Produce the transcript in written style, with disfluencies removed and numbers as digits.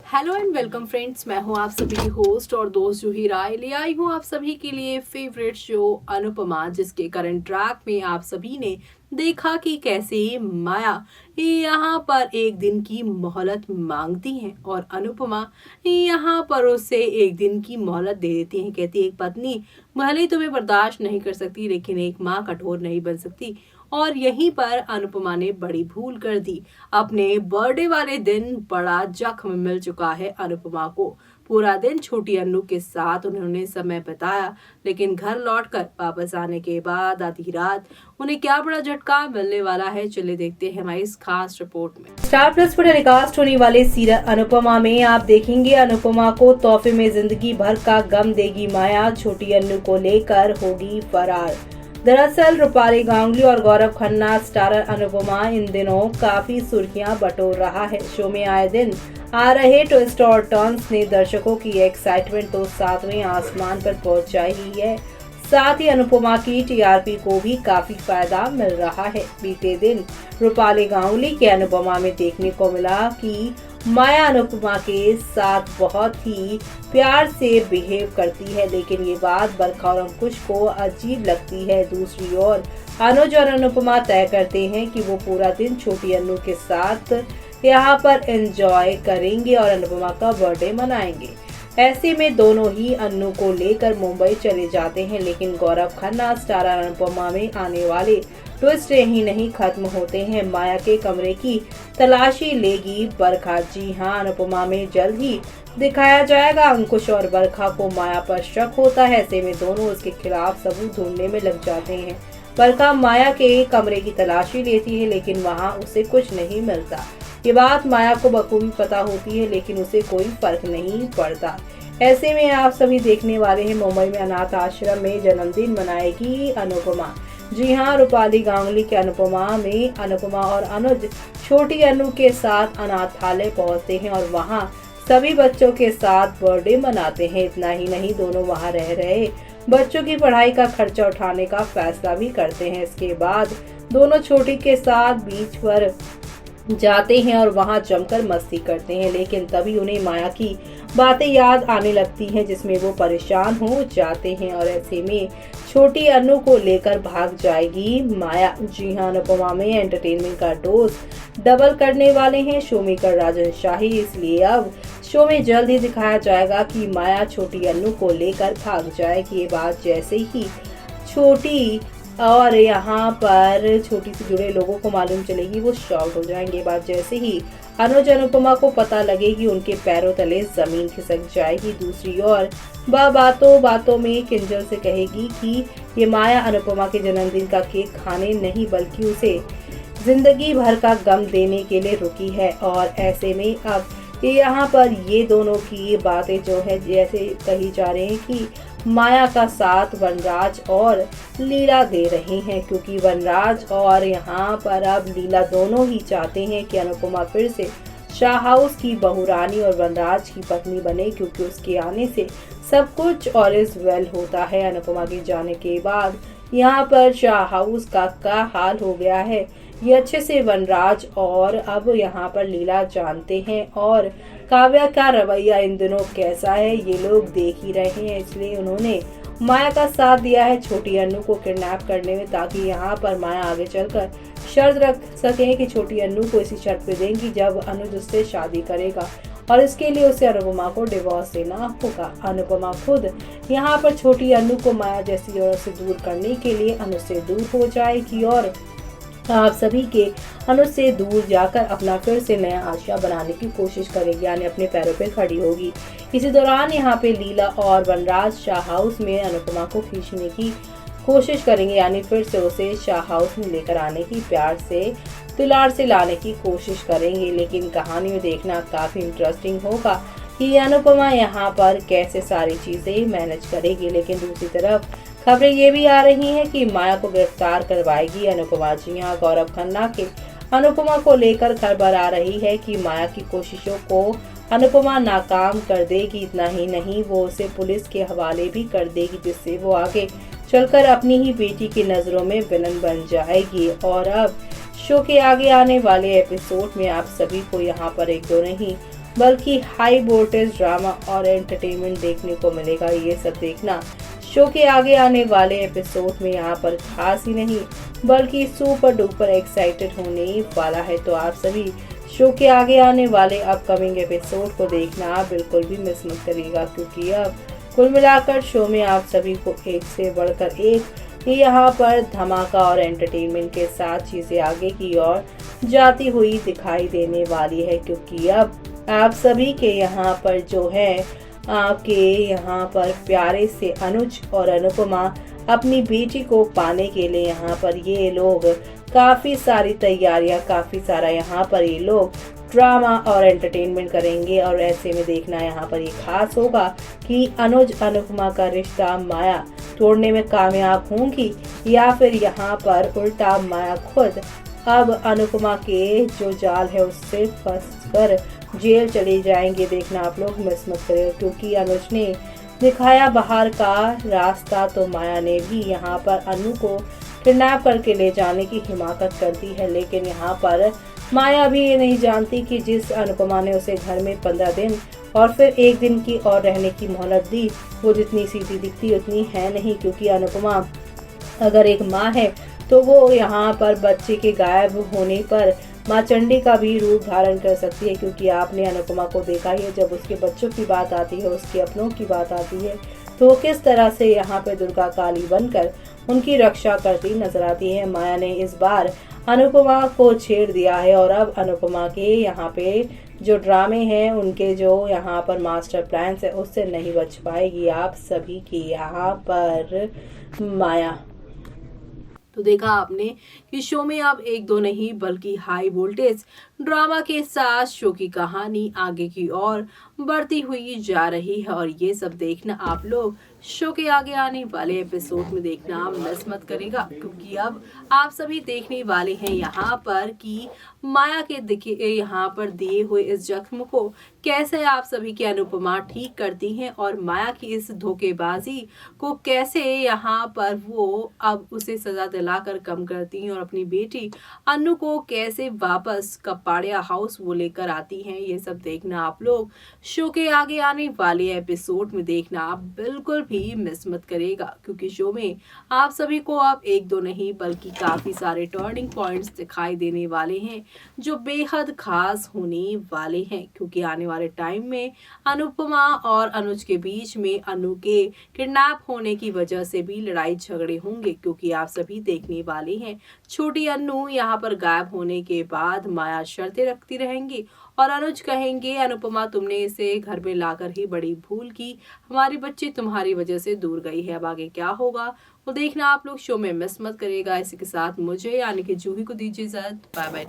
Hello and welcome friends, मैं हूं आप सभी की होस्ट और दोस्त जूही राय। ले आई हूं आप सभी के लिए फेवरेट शो अनुपमा, जिसके करंट ट्रैक में आप सभी ने देखा कि कैसे माया यहाँ पर एक दिन की मोहलत मांगती हैं और अनुपमा यहाँ पर उससे एक दिन की मोहलत दे देती हैं। कहती है, एक पत्नी भले ही तुम्हें बर्दाश्त नहीं कर सकती, लेकिन एक माँ कठोर नहीं बन सकती। और यहीं पर अनुपमा ने बड़ी भूल कर दी। अपने बर्थडे वाले दिन बड़ा जख्म मिल चुका है अनुपमा को। पूरा दिन छोटी अन्नू के साथ उन्होंने समय बिताया, लेकिन घर लौटकर वापस आने के बाद आधी रात उन्हें क्या बड़ा झटका मिलने वाला है, चलिए देखते हैं हमारी इस खास रिपोर्ट में। स्टार प्लस पर टेलीकास्ट होने वाले सीरियल अनुपमा में आप देखेंगे अनुपमा को तोहफे में जिंदगी भर का गम देगी माया, छोटी अन्नू को लेकर होगी फरार। दरअसल रूपाली गांगुली और गौरव खन्ना स्टारर अनुपमा इन दिनों काफी सुर्खियां बटोर रहा है। शो में आए दिन आ रहे ट्विस्ट और टर्न्स ने दर्शकों की एक्साइटमेंट तो सातवें आसमान पर पहुंचाई ही है, साथ ही अनुपमा की टीआरपी को भी काफी फायदा मिल रहा है। बीते दिन रूपाली गांगुली के अनुपमा में देखने को मिला कि माया अनुपमा के साथ बहुत ही प्यार से बिहेव करती है, लेकिन ये बात बरखा और अंकुश को अजीब लगती है। दूसरी ओर अनुज और अनुपमा तय करते हैं कि वो पूरा दिन छोटी अन्नू के साथ यहाँ पर एंजॉय करेंगे और अनुपमा का बर्थडे मनाएंगे। ऐसे में दोनों ही अन्नू को लेकर मुंबई चले जाते हैं, लेकिन गौरव खन्ना स्टारर अनुपमा में आने वाले ट्विस्ट ही नहीं खत्म होते हैं। माया के कमरे की तलाशी लेगी बरखा। जी हाँ, अनुपमा में जल्द ही दिखाया जाएगा अंकुश और बरखा को माया पर शक होता है। ऐसे में दोनों उसके खिलाफ सबूत ढूंढने में लग जाते हैं। बरखा माया के कमरे की तलाशी लेती है, लेकिन वहाँ उसे कुछ नहीं मिलता। ये बात माया को बखूबी पता होती है, लेकिन उसे कोई फर्क नहीं पड़ता। ऐसे में आप सभी देखने वाले हैं मुंबई में अनाथ आश्रम में जन्मदिन मनाएगी अनुपमा। जी हाँ, रूपाली गांगुली के अनुपमा में अनुपमा और अनुज छोटी अन्नू के साथ अनाथालय पहुंचते हैं और वहां सभी बच्चों के साथ बर्थडे मनाते हैं। इतना ही नहीं, दोनों वहां रह रहे बच्चों की पढ़ाई का खर्चा उठाने का फैसला भी करते हैं। इसके बाद दोनों छोटी के साथ बीच पर जाते हैं और वहां जमकर मस्ती करते हैं, लेकिन तभी उन्हें माया की बातें याद आने लगती हैं, जिसमें वो परेशान हो जाते हैं और ऐसे में छोटी अन्नू को लेकर भाग जाएगी माया। जी हाँ, अनुपमा में एंटरटेनमेंट का डोज डबल करने वाले हैं शो मेकर राजन शाही, इसलिए अब शो में जल्द ही दिखाया जाएगा कि माया छोटी अन्नू को लेकर भाग जाएगी। ये बात जैसे ही छोटी और यहाँ पर छोटी से जुड़े लोगों को मालूम चलेगी, वो शॉक्ड हो जाएंगे। बात जैसे ही अनुज अनुपमा को पता लगेगी, उनके पैरों तले जमीन खिसक जाएगी। दूसरी ओर बातों बातों में किंजल से कहेगी कि ये माया अनुपमा के जन्मदिन का केक खाने नहीं, बल्कि उसे जिंदगी भर का गम देने के लिए रुकी है। और ऐसे में अब यहाँ पर ये दोनों की बातें जो है जैसे कही जा रही हैं कि माया का साथ वनराज और लीला दे रहे हैं, क्योंकि वनराज और यहाँ पर अब लीला दोनों ही चाहते हैं कि अनुपमा फिर से शाह हाउस की बहू रानी और वनराज की पत्नी बने, क्योंकि उसके आने से सब कुछ ऑल इज वेल होता है। अनुपमा के जाने के बाद यहाँ पर शाह हाउस का क्या हाल हो गया है, ये अच्छे से वनराज और अब यहाँ पर लीला जानते हैं। और काव्या का रवैया इन दिनों कैसा है ये लोग देख ही रहे हैं, इसलिए उन्होंने माया का साथ दिया है छोटी अन्नू को किडनैप करने में, ताकि यहाँ पर माया आगे चलकर शर्त रख सके कि छोटी अन्नू को इसी शर्त पे देंगी जब अनुज उससे शादी करेगा, और इसके लिए उसे अनुपमा को डिवोर्स देना होगा। अनुपमा खुद यहाँ पर छोटी अन्नू को माया जैसी औरत से दूर करने के लिए अनुज से दूर हो जाएगी और आप सभी के अनुज से दूर जाकर अपना फिर से नया आशा बनाने की कोशिश करेगी, यानी अपने पैरों पे खड़ी होगी। इसी दौरान यहाँ पे लीला और वनराज शाह हाउस में अनुपमा को खींचने की कोशिश करेंगे, यानी फिर से उसे शाह हाउस में लेकर आने की प्यार से दुलार से लाने की कोशिश करेंगे। लेकिन कहानी में देखना काफी इंटरेस्टिंग होगा कि अनुपमा यहाँ पर कैसे सारी चीजें मैनेज करेगी। लेकिन दूसरी तरफ खबरें ये भी आ रही हैं कि माया को गिरफ्तार करवाएगी अनुपमा। जी हाँ, गौरव खन्ना के अनुपमा को लेकर खबर आ रही है कि माया की कोशिशों को अनुपमा नाकाम कर देगी। इतना ही नहीं, वो उसे पुलिस के हवाले भी कर देगी, जिससे वो आगे चलकर अपनी ही बेटी की नजरों में विलन बन जाएगी। और अब शो के आगे आने वाले एपिसोड में आप सभी को यहाँ पर एक दो नहीं बल्कि हाई वोल्टेज ड्रामा और एंटरटेनमेंट देखने को मिलेगा। ये सब देखना शो के आगे आने वाले एपिसोड में यहाँ पर खास ही नहीं बल्कि सुपर डुपर एक्साइटेड होने वाला है। तो आप सभी शो के आगे आने वाले अपकमिंग एपिसोड को देखना बिल्कुल भी मिस मत करिएगा, क्योंकि अब कुल मिलाकर शो में आप सभी को एक से बढ़कर एक यहाँ पर धमाका और एंटरटेनमेंट के साथ चीजें आगे की ओर जाती हुई दिखाई देने वाली है। क्योंकि अब आप सभी के यहाँ पर जो है आपके यहाँ पर प्यारे से अनुज और अनुपमा अपनी बेटी को पाने के लिए यहाँ पर ये लोग काफी सारी तैयारियां, काफी सारा यहाँ पर ये लोग ड्रामा और एंटरटेनमेंट करेंगे। और ऐसे में देखना यहाँ पर ये खास होगा कि अनुज अनुपमा का रिश्ता माया तोड़ने में कामयाब होंगी या फिर यहाँ पर उल्टा माया खुद अब अनुपमा के जो जाल है उससे फंसकर जेल चले जाएंगे। देखना आप लोग मिस मत करें, क्योंकि अनुज ने दिखाया बाहर का रास्ता तो माया ने भी यहाँ पर अनु को किडनैप करके ले जाने की हिमाकत कर दी है। लेकिन यहाँ पर माया भी ये नहीं जानती कि जिस अनुपमा ने उसे घर में 15 दिन और फिर 1 दिन की और रहने की मोहलत दी, वो जितनी सीधी दिखती उतनी है नहीं। क्योंकि अनुपमा अगर एक माँ है तो वो यहाँ पर बच्चे के गायब होने पर माँ चंडी का भी रूप धारण कर सकती है। क्योंकि आपने अनुपमा को देखा ही है, जब उसके बच्चों की बात आती है, उसके अपनों की बात आती है, तो वो किस तरह से यहाँ पे दुर्गा काली बनकर उनकी रक्षा करती नजर आती है। माया ने इस बार अनुपमा को छेड़ दिया है और अब अनुपमा के यहाँ पे जो ड्रामे हैं, उनके जो यहाँ पर मास्टर प्लान है, उससे नहीं बच पाएगी आप सभी की यहाँ पर माया। तो देखा आपने कि शो में अब 1-2 नहीं बल्कि हाई वोल्टेज ड्रामा के साथ शो की कहानी आगे की ओर बढ़ती हुई जा रही है। और ये सब देखना आप लोग शो के आगे आने वाले एपिसोड में देखना मिस मत करेगा, क्योंकि अब आप सभी देखने वाले हैं यहाँ पर कि माया के दिखे यहाँ पर दिए हुए इस जख्म को कैसे आप सभी की अनुपमा ठीक करती हैं और माया की इस धोखेबाजी को कैसे यहाँ पर वो अब उसे सजा दिलाकर कम करती हैं और अपनी बेटी अनु को कैसे वापस कपाड़िया हाउस वो लेकर आती हैं। ये सब देखना आप लोग शो के आगे आने वाले एपिसोड में देखना आप बिल्कुल भी मिस मत करेगा, क्योंकि शो में आप सभी को अब 1-2 नहीं बल्कि काफी सारे टर्निंग पॉइंट्स दिखाई देने वाले हैं जो बेहद खास होने वाले हैं। क्योंकि आने वाले टाइम में अनुपमा और अनुज के बीच में अनु के किडनैप होने की वजह से भी लड़ाई झगड़े होंगे, क्योंकि आप सभी देखने वाले हैं छोटी अनु यहाँ पर गायब होने के बाद माया शर्तें रखती रहेंगी और अनुज कहेंगे अनुपमा तुमने इसे घर में लाकर ही बड़ी भूल की, हमारी बच्ची तुम्हारी वजह से दूर गई है। अब आगे क्या होगा वो देखना आप लोग शो में मिस मत करेगा। इसी के साथ मुझे यानी कि जूही को दीजिए इजाजत। Bye bye.